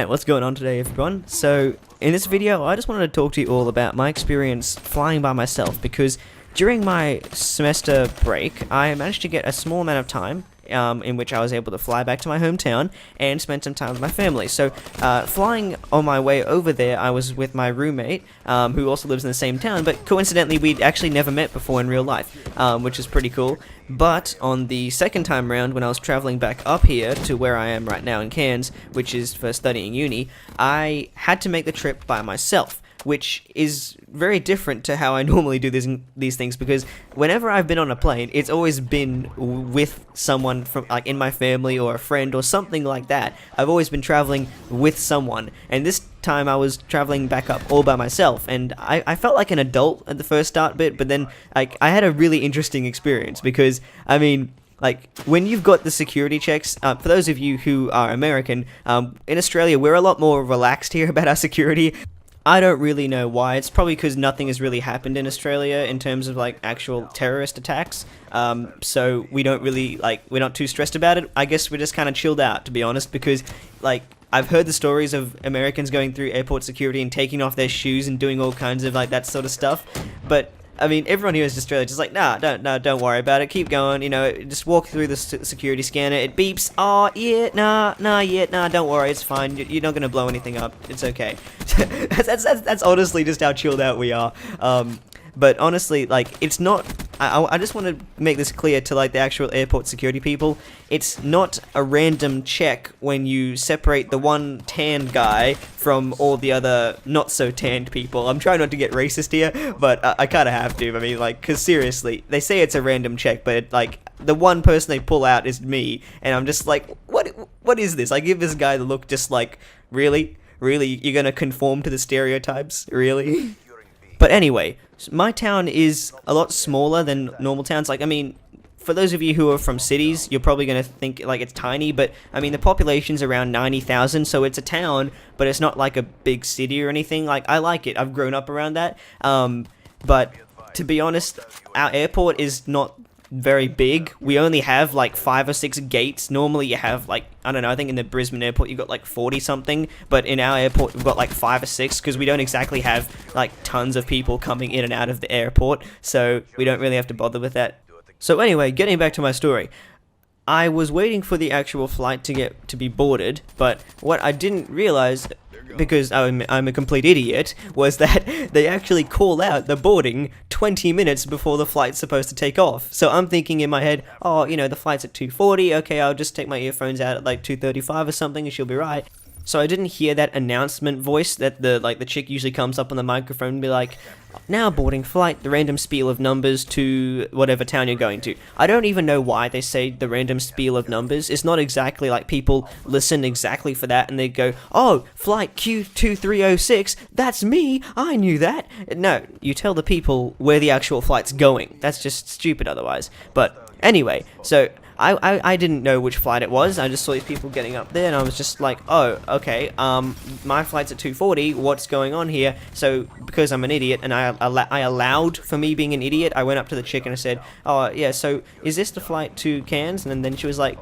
what's going on today, everyone? So, in this video, I just wanted to talk to you all about my experience flying by myself, because during my semester break, I managed to get a small amount of time in which I was able to fly back to my hometown and spend some time with my family. So, flying on my way over there, I was with my roommate, who also lives in the same town, but coincidentally, we'd actually never met before in real life, which is pretty cool. But on the second time round, when I was traveling back up here to where I am right now in Cairns, which is for studying uni, I had to make the trip by myself, which is very different to how I normally do these things, because whenever I've been on a plane, it's always been with someone from, like, in my family or a friend or something like that. I've always been traveling with someone, and this time I was traveling back up all by myself, and I felt like an adult at the first start bit, but then I had a really interesting experience, because, I mean, like, when you've got the security checks, for those of you who are American, in Australia, we're a lot more relaxed here about our security. I don't really know why. It's probably because nothing has really happened in Australia in terms of, like, actual terrorist attacks. So we don't really, like, we're not too stressed about it. I guess we're just kind of chilled out, to be honest, because, like, I've heard the stories of Americans going through airport security and taking off their shoes and doing all kinds of, like, that sort of stuff. But I mean, everyone here in Australia is just like, don't worry about it. Keep going. You know, just walk through the security scanner. It beeps. Oh, yeah, don't worry. It's fine. You're not gonna blow anything up. It's okay. that's honestly just how chilled out we are. But honestly, like, it's not. I just want to make this clear to, like, the actual airport security people. It's not a random check when you separate the one tanned guy from all the other not so tanned people. I'm trying not to get racist here, but I kind of have to. I mean, like, because seriously, they say it's a random check, but like, the one person they pull out is me, and I'm just like, what is this? I give this guy the look, just like, really, you're gonna conform to the stereotypes, really? But anyway, my town is a lot smaller than normal towns. Like, I mean, for those of you who are from cities, you're probably going to think, like, it's tiny, but, I mean, the population's around 90,000, so it's a town, but it's not like a big city or anything. Like, I like it. I've grown up around that. But, to be honest, our airport is not very big. We only have, like, 5 or 6 gates. Normally you have, like, I don't know, I think in the Brisbane airport you've got like 40 something, but in our airport we've got like 5 or 6, because we don't exactly have like tons of people coming in and out of the airport, so we don't really have to bother with that. So anyway, getting back to my story, I was waiting for the actual flight to be boarded, but what I didn't realize, because I'm a complete idiot, was that they actually call out the boarding 20 minutes before the flight's supposed to take off. So I'm thinking in my head, oh, you know, the flight's at 2:40, okay, I'll just take my earphones out at like 2:35 or something and she'll be right. So I didn't hear that announcement voice that the chick usually comes up on the microphone and be like, now boarding flight, the random spiel of numbers to whatever town you're going to. I don't even know why they say the random spiel of numbers. It's not exactly like people listen exactly for that and they go, oh, flight Q2306, that's me, I knew that. No, you tell the people where the actual flight's going. That's just stupid otherwise. But anyway, so I didn't know which flight it was. I just saw these people getting up there, and I was just like, oh, okay, my flight's at 2:40, what's going on here? So, because I'm an idiot, and I allowed for me being an idiot, I went up to the chick and I said, oh, yeah, so, is this the flight to Cairns? And then she was like,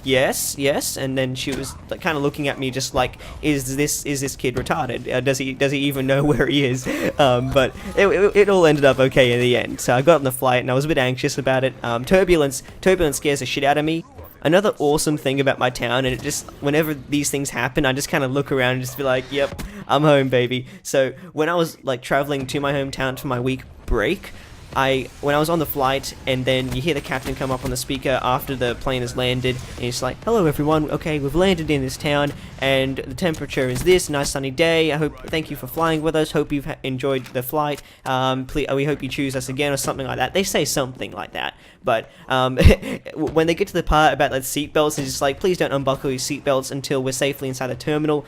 yes, and then she was like, kind of looking at me just like, is this kid retarded? Does he even know where he is? But it all ended up okay in the end. So I got on the flight and I was a bit anxious about it. Turbulence scares the shit out of me. Another awesome thing about my town, and it just, whenever these things happen, I just kind of look around and just be like, yep, I'm home, baby. So when I was like traveling to my hometown for my week break, when I was on the flight, and then you hear the captain come up on the speaker after the plane has landed, and he's like, hello everyone, okay, we've landed in this town, and the temperature is this, nice sunny day, thank you for flying with us, hope you've enjoyed the flight, we hope you choose us again, or something like that. They say something like that, but when they get to the part about the seatbelts, it's just like, please don't unbuckle your seatbelts until we're safely inside the terminal.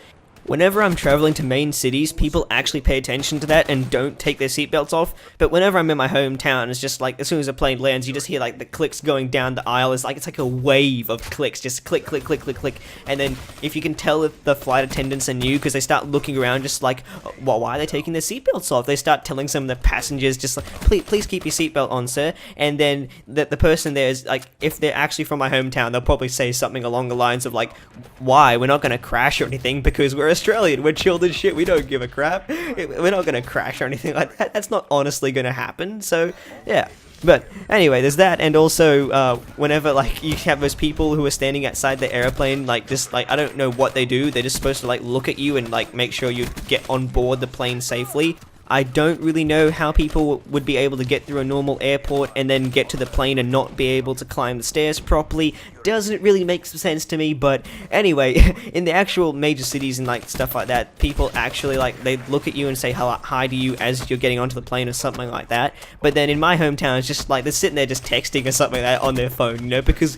Whenever I'm traveling to main cities, people actually pay attention to that and don't take their seatbelts off. But whenever I'm in my hometown, it's just like as soon as a plane lands, you just hear like the clicks going down the aisle. It's like a wave of clicks, just click, click, click, click, click. And then if you can tell if the flight attendants are new, because they start looking around, just like, well, why are they taking their seatbelts off? They start telling some of the passengers, just like, please keep your seatbelt on, sir. And then the person there is like, if they're actually from my hometown, they'll probably say something along the lines of like, why? We're not going to crash or anything because we're Australian. We're chilled as shit. We don't give a crap. We're not going to crash or anything like that. That's not honestly going to happen. So, yeah. But anyway, there's that, and also whenever like you have those people who are standing outside the airplane, like just like I don't know what they do. They're just supposed to like look at you and like make sure you get on board the plane safely. I don't really know how people would be able to get through a normal airport and then get to the plane and not be able to climb the stairs properly. Doesn't really make some sense to me, but anyway, in the actual major cities and like stuff like that, people actually like, they look at you and say hi to you as you're getting onto the plane or something like that. But then in my hometown, it's just like they're sitting there just texting or something like that on their phone, you know, because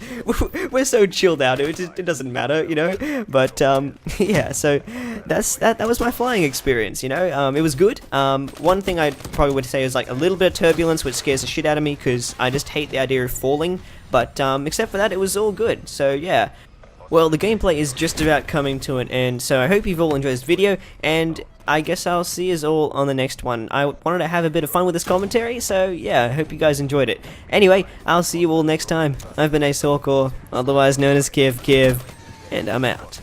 we're so chilled out, it doesn't matter, you know. But yeah, so that was my flying experience, you know. It was good. One thing I probably would say is like a little bit of turbulence, which scares the shit out of me because I just hate the idea of falling. But except for that, it was all good. So yeah. Well, the gameplay is just about coming to an end, so I hope you've all enjoyed this video, and I guess I'll see you all on the next one. I wanted to have a bit of fun with this commentary, so yeah, I hope you guys enjoyed it. Anyway, I'll see you all next time. I've been Ace Hawk, or otherwise known as Kiv, and I'm out.